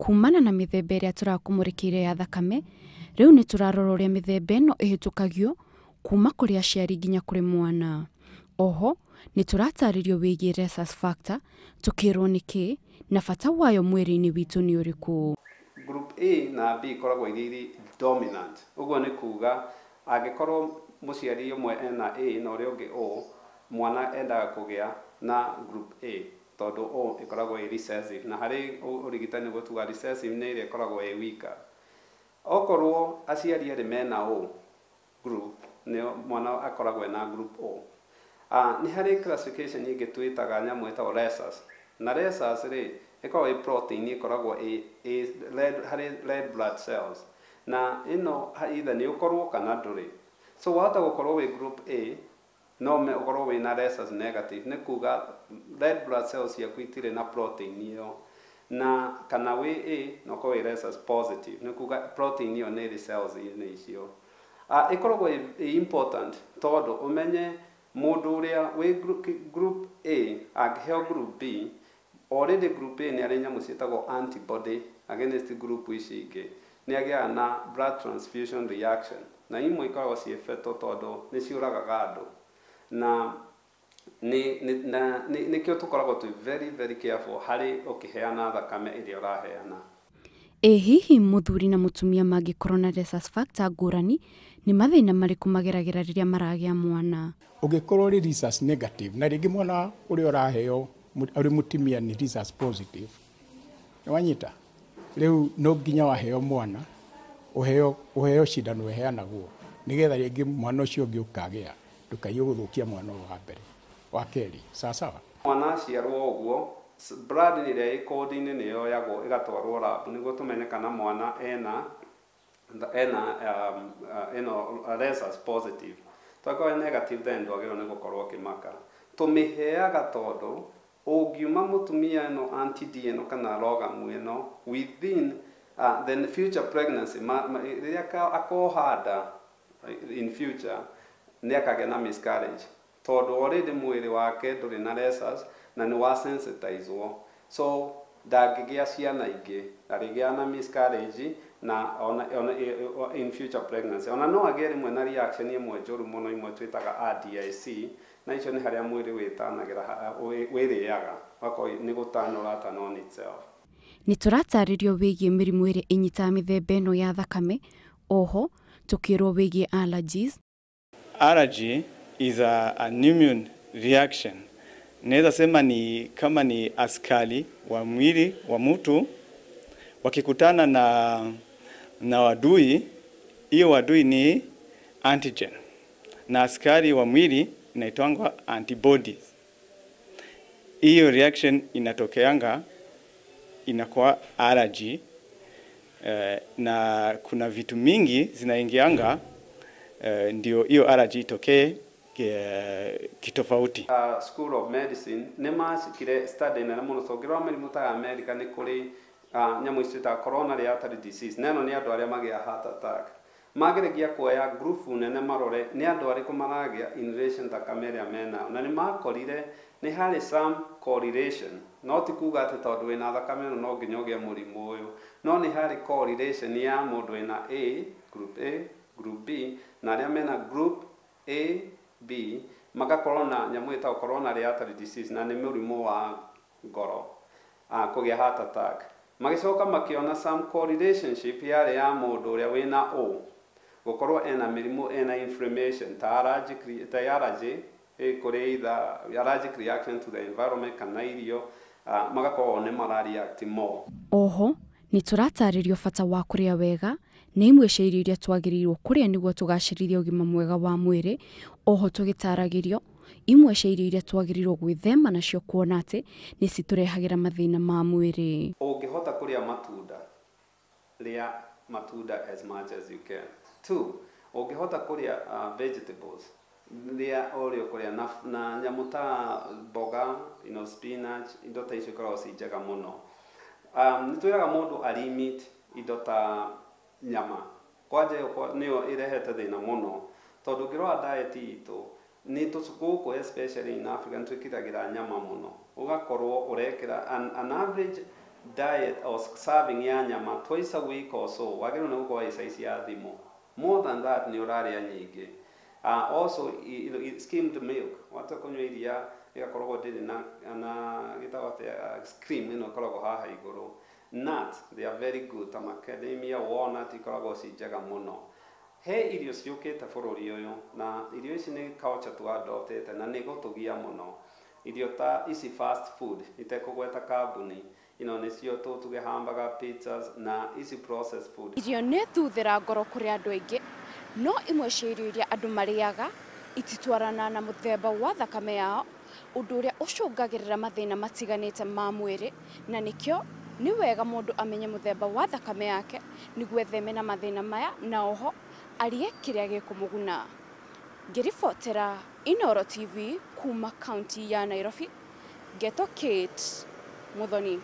kumana na mĩthemba ĩrĩa tũrakũmũrĩkĩire ya thakame, rĩu nĩ tũrarora ũrĩa mĩthemba ĩno ĩhĩtũkagio kuma kũrĩ aciari nginya kũrĩ mwana. Oho, nĩ tũratarĩrio wĩgiĩ rhesus factor, tũkĩrwo nĩkĩ na bata wayo mwĩrĩ-inĩ witũ nĩ ũrĩkũ. Group A na B ikoragwo irĩ dominant. Ũguo nĩ kuga angĩkorwo mũciari ũmwe ena A na ũrĩa ũngĩ O, mwana endaga kũgĩa na group A tondũ O ĩkoragwo ĩ recessive, na harĩ ũrigitani gũtuga recessive nĩ ĩrĩa ĩkoragwo ĩ weaker. Okorwo aciari erĩ mena O group, mwana akoragwo na group O. Nĩ harĩ classification ĩngĩ twĩtaga nyamũ ĩtagwo rhesus, na rhesus rĩ ĩkoragwo ĩ protein ĩkoragwo harĩ red blood cells, na ĩno either nĩ ũkorwo kana ndũrĩ. So wahota gũkorwo wĩ group A no ũkorwo wĩ na rhesus negative, nĩ kuga red blood cells ciaku itirĩ na protein ĩyo, na kana wĩ A na ũkorwo wĩ rhesus positive, nĩ kuga protein ĩyo nĩ ĩrĩ cells-inĩ icio. Ĩkoragwo ĩ important tondũ ũmenye mũndũ ũrĩa wĩ group A angĩheo group B, already group A nĩ arĩ nyamũ ciĩtagwo antibody against group ici ingĩ, nĩ agĩaga na blood transfusion reaction, na imwe ikoragwo ciĩ fatal tondũ nĩ ciũragaga andũ, na nĩkĩo tũkoragwo twĩ very careful harĩ ũkĩheana thakame ĩrĩa ũraheana. Ĩ hihi mũthuri na mũtumia mangĩkorwo na rhesus factor ngũrani, nĩ mathĩna marĩkũ mageragĩra rĩrĩa maragĩa mwana? Ũngĩkorwo rĩ rhesus negative na rĩngĩ mwana ũrĩa ũraheo arĩ mũtumia nĩ rhesus positive, nĩ wanyita, rĩu no nginya waheo mwana ũheo cindano ĩheanagwo nĩgetha rĩngĩ mwana ũcio ũngĩ ũkagĩa ndũkaiyũ gũthũkia mwana wa mbere wa kerĩ. Sawa mwana aciarwo ũguo, blood ĩrĩa ĩ kodi-inĩ nĩ yoyagwo ĩgatwarwo lab nĩguo tũmenye kana mwana ena rhesus positive. Twakorwo negative then ndwagĩrĩirwo nĩ gũkorwo ũkĩmaka. Tũmĩheaga tondũ ũngiuma mũtumia ĩno anti-D ĩno kana rogamu ĩno within the future pregnancy, rĩrĩa akoha nda in future nĩ akagĩa na miscarriage tondũ already mwĩrĩ wake ndũrĩ na rhesus na nĩ wa sensitizwo, so ndangĩgĩa ciana ingĩ, arĩgĩa na miscarriage na in future pregnancy. Ona no agĩe rĩmwe na reaction ĩmwe njũru mũno, imwe twĩtaga RDIC, na icio nĩ harĩa mwĩrĩ wĩrĩaga nĩ gũtana ũratana on itself. Nĩ tũratarĩrio wĩgiĩ mĩrimũ ĩrĩa ĩnyitaga mĩthemba ĩno ya thakame. Oho tũkĩrwo wĩgiĩ allergies. Allergy is an immune reaction. Naweza sema ni kama ni askari wa mwili wa mtu wakikutana na wadui, hiyo wadui ni antigen, na askari wa mwili inaitwa antibodies. Hiyo reaction inatokeanga inakuwa allergy, na kuna vitu mingi zinaingianga ndio hiyo allergy itokee kitofauti. School of Medicine nĩ macikire study nene mũno tongĩrwo mĩrimũ ta America nĩ kũrĩ nyamũ ici ta coronary artery disease, na ĩno nĩ andũ arĩa magĩa heart attack. Mageragia kuoya group nene marore nĩ andũ arĩkũ maragĩa in relation thakame ĩrĩa mena, na nĩ makorire nĩ harĩ some correlation, no ti kuga atĩ tondũ wĩna thakame ĩno no nginya ũgĩe mũrimũ ũyũ, no nĩ harĩ correlation ya mũndũ wĩna A, group B na arĩa mena group A, B magakorwo na nyamũ ĩtagwo coronary artery disease, na nĩ mũrimũ wa ngoro, kũgĩa heart attack. Magĩcoka makĩona some correlationship yarĩ ya mũndũ ũrĩa wĩna O gũkorwo ena mĩrimũ, ena inflammation ta allergy kũrĩ either allergic reaction to the environment kana irio, magakorwo nĩ marareact more. Oho nĩ tũratarĩrio bata wa kũrĩa wega na imwe cia irio iria twagĩrĩirwo kũrĩa nĩguo tũgacĩrithie ũgima mwega wa mwĩrĩ. Oho tũgĩtaragĩrio imwe cia irio iria twagĩrĩirwo gwĩthema nacio kuona atĩ nĩ citũrehagĩra mathĩna ma mwĩrĩ. Ũngĩhota kũrĩa matunda, rĩa matunda as much as you can. 2, ũngĩhota kũrĩa vegetables, rĩa ũrĩa kũrĩa na nyamũ ta mboga, spinach, indo ta icio ikoragwo ci njega mũno. Nĩ twĩraga mũndũ alimit indo ta nyama, kwanja nĩyo ĩrehete thĩna mũno tondũ ũngĩrora diet itũ nĩ gũkũ especially in Africa nĩ twĩkĩragĩra nyama mũno, ũgakorwo ũrekĩra an average diet or serving ya nyama twice a week or so wagĩrĩirwo nĩ gũkorwo size ya thimo. More than that nĩ ũrarĩa nyingĩ. Also skimmed milk wata kũnyua iria ĩgakoragwo ndĩrĩ na gĩtagwo cream ĩno ĩkoragwo haha igũrũ. Nuts, they are very good. Ta macadamia, walnut ikoragwo ci njega mũno. He irio ciũkĩte bũrũri ũyũ na irio ici nĩ culture twa-adoptĩte na nĩ gũtũgia mũno. Irio ta ici fast food itekũgweta kambuni nĩcio tũtuge hamburger, pizzas na ici processed food. Irio nĩ thuthĩra ngoro kũrĩ andũ aingĩ, no imwe cia irio iria andũ marĩaga ititwarana na mũthemba wa thakame yao, ũndũ ũrĩa ũcũngagĩrĩra mathĩna matiganĩte ma mwĩrĩ, na nĩkĩo nĩ wega mũndũ amenye mũthemba wa thakame yake nĩguo etheme na mathĩna maya na oho arĩe kĩrĩa gĩkũmũguna. Ngĩribotera Inooro TV kuma kaunti ya Nairobi, Geto Kate Muthoni.